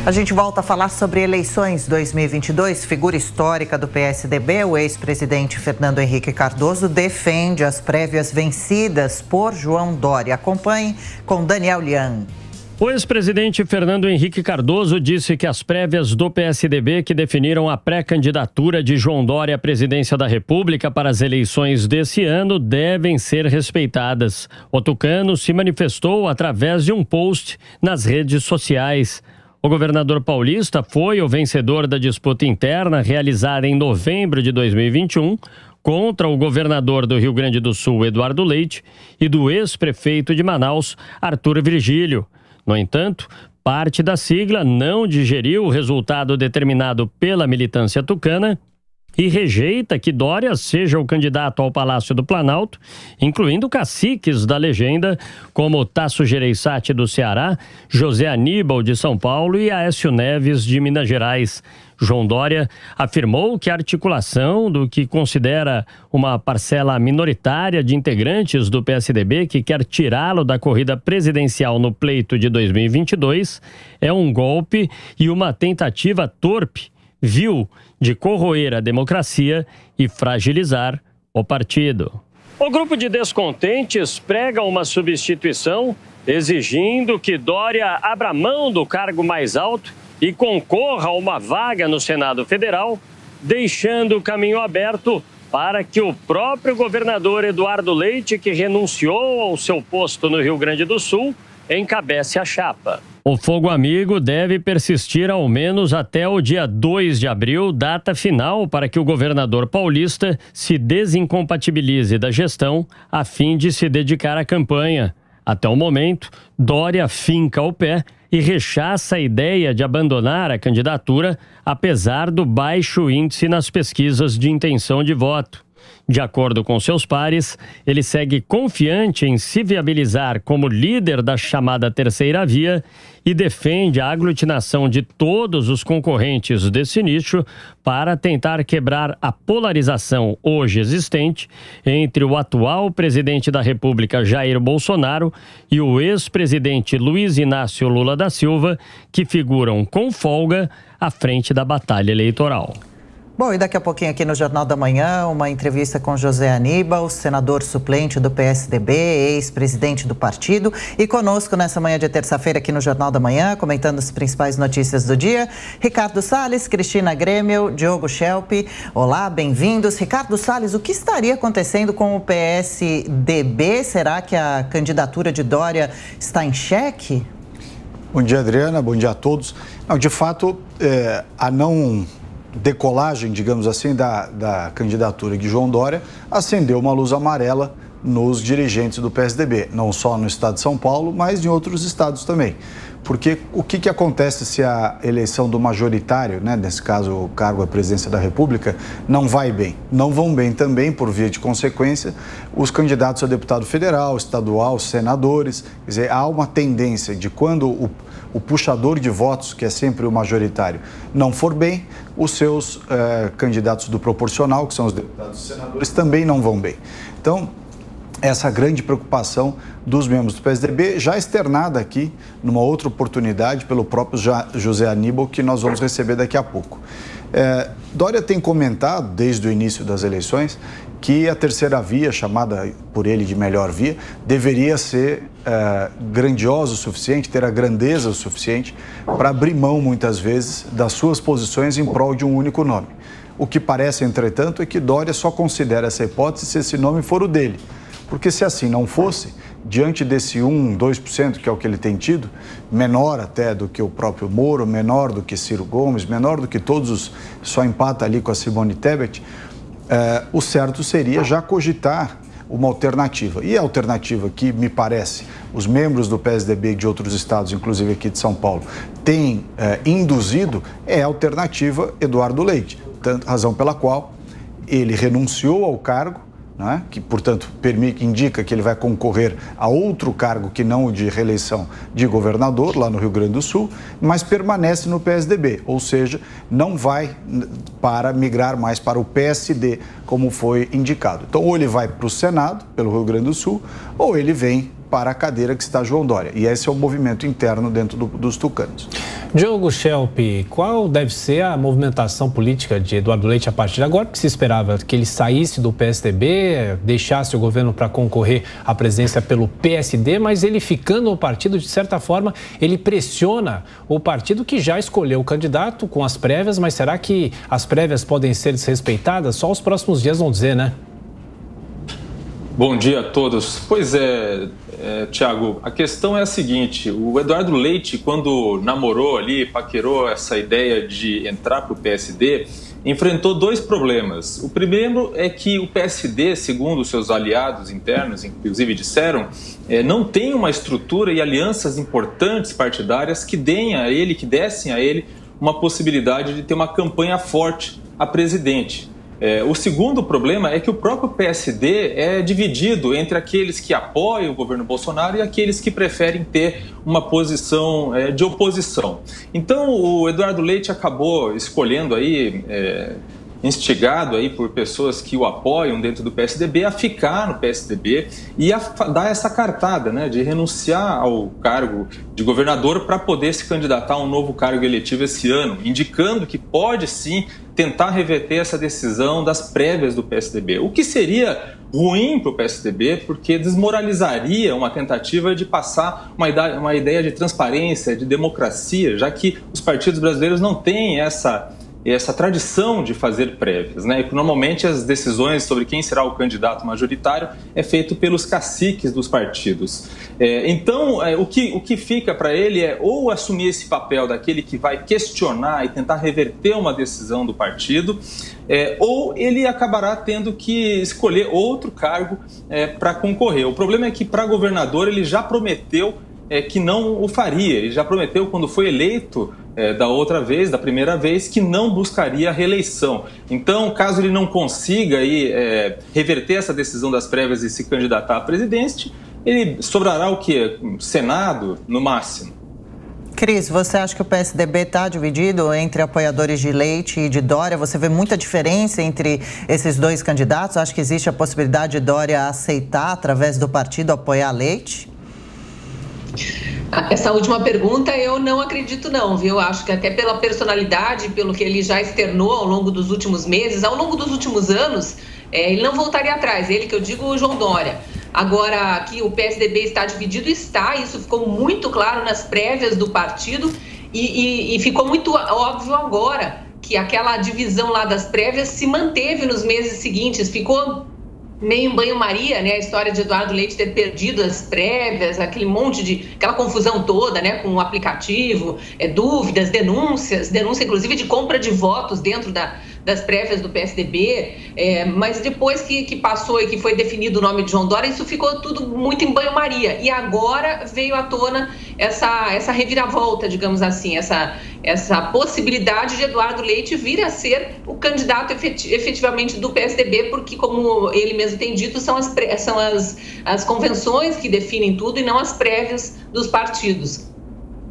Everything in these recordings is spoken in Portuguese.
A gente volta a falar sobre eleições 2022. Figura histórica do PSDB, o ex-presidente Fernando Henrique Cardoso defende as prévias vencidas por João Dória. Acompanhe com Daniel Lian. O ex-presidente Fernando Henrique Cardoso disse que as prévias do PSDB que definiram a pré-candidatura de João Dória à presidência da República para as eleições desse ano devem ser respeitadas. O tucano se manifestou através de um post nas redes sociais. O governador paulista foi o vencedor da disputa interna realizada em novembro de 2021 contra o governador do Rio Grande do Sul, Eduardo Leite, e do ex-prefeito de Manaus, Arthur Virgílio. No entanto, parte da sigla não digeriu o resultado determinado pela militância tucana e rejeita que Dória seja o candidato ao Palácio do Planalto, incluindo caciques da legenda como Tasso Gereissati do Ceará, José Aníbal de São Paulo e Aécio Neves de Minas Gerais. João Dória afirmou que a articulação do que considera uma parcela minoritária de integrantes do PSDB que quer tirá-lo da corrida presidencial no pleito de 2022 é um golpe e uma tentativa torpe, vil, de corroer a democracia e fragilizar o partido. O grupo de descontentes prega uma substituição, exigindo que Dória abra mão do cargo mais alto e concorra a uma vaga no Senado Federal, deixando o caminho aberto para que o próprio governador Eduardo Leite, que renunciou ao seu posto no Rio Grande do Sul, encabece a chapa. O fogo amigo deve persistir ao menos até o dia 2 de abril, data final para que o governador paulista se desincompatibilize da gestão a fim de se dedicar à campanha. Até o momento, Dória finca o pé e rechaça a ideia de abandonar a candidatura, apesar do baixo índice nas pesquisas de intenção de voto. De acordo com seus pares, ele segue confiante em se viabilizar como líder da chamada terceira via e defende a aglutinação de todos os concorrentes desse nicho para tentar quebrar a polarização hoje existente entre o atual presidente da República, Jair Bolsonaro, e o ex-presidente Luiz Inácio Lula da Silva, que figuram com folga à frente da batalha eleitoral. Bom, e daqui a pouquinho aqui no Jornal da Manhã, uma entrevista com José Aníbal, senador suplente do PSDB, ex-presidente do partido. E conosco nessa manhã de terça-feira aqui no Jornal da Manhã, comentando as principais notícias do dia, Ricardo Salles, Cristina Grêmio, Diogo Schelp. Olá, bem-vindos. Ricardo Salles, o que estaria acontecendo com o PSDB? Será que a candidatura de Dória está em xeque? Bom dia, Adriana. Bom dia a todos. Não, de fato, a não decolagem, digamos assim, da candidatura de João Dória acendeu uma luz amarela nos dirigentes do PSDB, não só no estado de São Paulo, mas em outros estados também. Porque o que acontece se a eleição do majoritário, né, nesse caso o cargo à presidência da República, não vai bem? Não vão bem também, por via de consequência, os candidatos a deputado federal, estadual, senadores. Quer dizer, há uma tendência de quando o puxador de votos, que é sempre o majoritário, não for bem, os seus candidatos do proporcional, que são os deputados e senadores, também não vão bem. Então, essa grande preocupação dos membros do PSDB, já externada aqui numa outra oportunidade pelo próprio José Aníbal, que nós vamos receber daqui a pouco. Dória tem comentado, desde o início das eleições, que a terceira via, chamada por ele de melhor via, deveria ser grandiosa o suficiente, ter a grandeza o suficiente para abrir mão, muitas vezes, das suas posições em prol de um único nome. O que parece, entretanto, é que Dória só considera essa hipótese se esse nome for o dele. Porque se assim não fosse, diante desse 1%, 2%, que é o que ele tem tido, menor até do que o próprio Moro, menor do que Ciro Gomes, menor do que todos os, só empata ali com a Simone Tebet, o certo seria já cogitar uma alternativa. E a alternativa que, me parece, os membros do PSDB de outros estados, inclusive aqui de São Paulo, têm induzido, é a alternativa Eduardo Leite. Razão pela qual ele renunciou ao cargo, né, que, portanto, indica que ele vai concorrer a outro cargo que não o de reeleição de governador, lá no Rio Grande do Sul, mas permanece no PSDB, ou seja, não vai para migrar mais para o PSD, como foi indicado. Então, ou ele vai para o Senado, pelo Rio Grande do Sul, ou ele vem para a cadeira que está João Dória. E esse é o movimento interno dentro dos tucanos. Diogo Schelp, qual deve ser a movimentação política de Eduardo Leite a partir de agora? Porque se esperava que ele saísse do PSDB, deixasse o governo para concorrer à presidência pelo PSD, mas ele ficando no partido, de certa forma, ele pressiona o partido que já escolheu o candidato com as prévias, mas será que as prévias podem ser desrespeitadas? Só os próximos dias vão dizer, né? Bom dia a todos. Pois é, Tiago, a questão é a seguinte, o Eduardo Leite, quando namorou ali, paquerou essa ideia de entrar para o PSD, enfrentou dois problemas. O primeiro é que o PSD, segundo seus aliados internos, inclusive disseram, não tem uma estrutura e alianças importantes partidárias que deem a ele, que dessem a ele uma possibilidade de ter uma campanha forte a presidente. O segundo problema é que o próprio PSD é dividido entre aqueles que apoiam o governo Bolsonaro e aqueles que preferem ter uma posição de oposição. Então, o Eduardo Leite acabou escolhendo aí, instigado aí por pessoas que o apoiam dentro do PSDB, a ficar no PSDB e a dar essa cartada, né, de renunciar ao cargo de governador para poder se candidatar a um novo cargo eletivo esse ano, indicando que pode sim tentar reverter essa decisão das prévias do PSDB, o que seria ruim para o PSDB, porque desmoralizaria uma tentativa de passar uma ideia de transparência, de democracia, já que os partidos brasileiros não têm essa tradição de fazer prévias, né? E normalmente as decisões sobre quem será o candidato majoritário é feito pelos caciques dos partidos. Então, o que fica para ele é ou assumir esse papel daquele que vai questionar e tentar reverter uma decisão do partido, ou ele acabará tendo que escolher outro cargo para concorrer. O problema é que para governador ele já prometeu que não o faria. Ele já prometeu, quando foi eleito da primeira vez, que não buscaria a reeleição. Então, caso ele não consiga reverter essa decisão das prévias e se candidatar à presidência, ele sobrará o quê? Senado, no máximo. Cris, você acha que o PSDB está dividido entre apoiadores de Leite e de Dória? Você vê muita diferença entre esses dois candidatos? Acha que existe a possibilidade de Dória aceitar, através do partido, apoiar Leite? Essa última pergunta eu não acredito não, viu? Acho que até pela personalidade, pelo que ele já externou ao longo dos últimos meses, ao longo dos últimos anos, ele não voltaria atrás, ele que eu digo, o João Dória. Agora, que o PSDB está dividido, isso ficou muito claro nas prévias do partido e ficou muito óbvio agora que aquela divisão lá das prévias se manteve nos meses seguintes, ficou meio em banho-maria, né, a história de Eduardo Leite ter perdido as prévias, aquela confusão toda, né, com o aplicativo, dúvidas, denúncia inclusive de compra de votos dentro das prévias do PSDB, mas depois que passou e que foi definido o nome de João Dória, isso ficou tudo muito em banho-maria. E agora veio à tona essa reviravolta, digamos assim, essa possibilidade de Eduardo Leite vir a ser o candidato efetivamente do PSDB, porque, como ele mesmo tem dito, são as convenções que definem tudo e não as prévias dos partidos.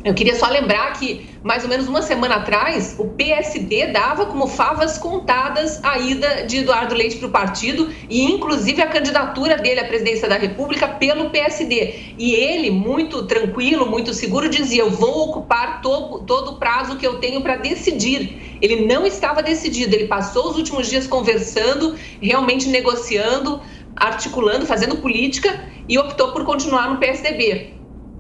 Eu queria só lembrar que, mais ou menos uma semana atrás, o PSD dava como favas contadas a ida de Eduardo Leite para o partido e, inclusive, a candidatura dele à presidência da República pelo PSD. E ele, muito tranquilo, muito seguro, dizia: eu vou ocupar todo o prazo que eu tenho para decidir. Ele não estava decidido, ele passou os últimos dias conversando, realmente negociando, articulando, fazendo política e optou por continuar no PSDB.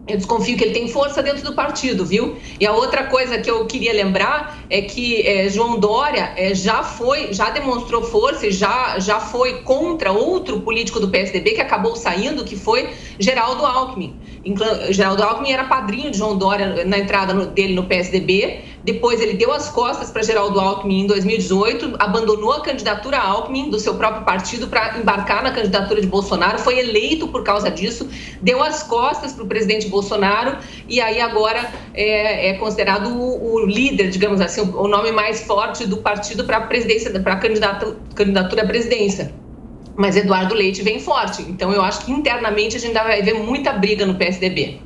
Eu desconfio que ele tem força dentro do partido, viu? E a outra coisa que eu queria lembrar é que João Dória já demonstrou força e já foi contra outro político do PSDB que acabou saindo, que foi Geraldo Alckmin. Geraldo Alckmin era padrinho de João Dória na entrada dele no PSDB. Depois ele deu as costas para Geraldo Alckmin em 2018, abandonou a candidatura Alckmin do seu próprio partido para embarcar na candidatura de Bolsonaro, foi eleito por causa disso, deu as costas para o presidente Bolsonaro e aí agora é considerado o líder, digamos assim, o nome mais forte do partido para a presidência, para a candidatura à presidência. Mas Eduardo Leite vem forte, então eu acho que internamente a gente vai ver muita briga no PSDB.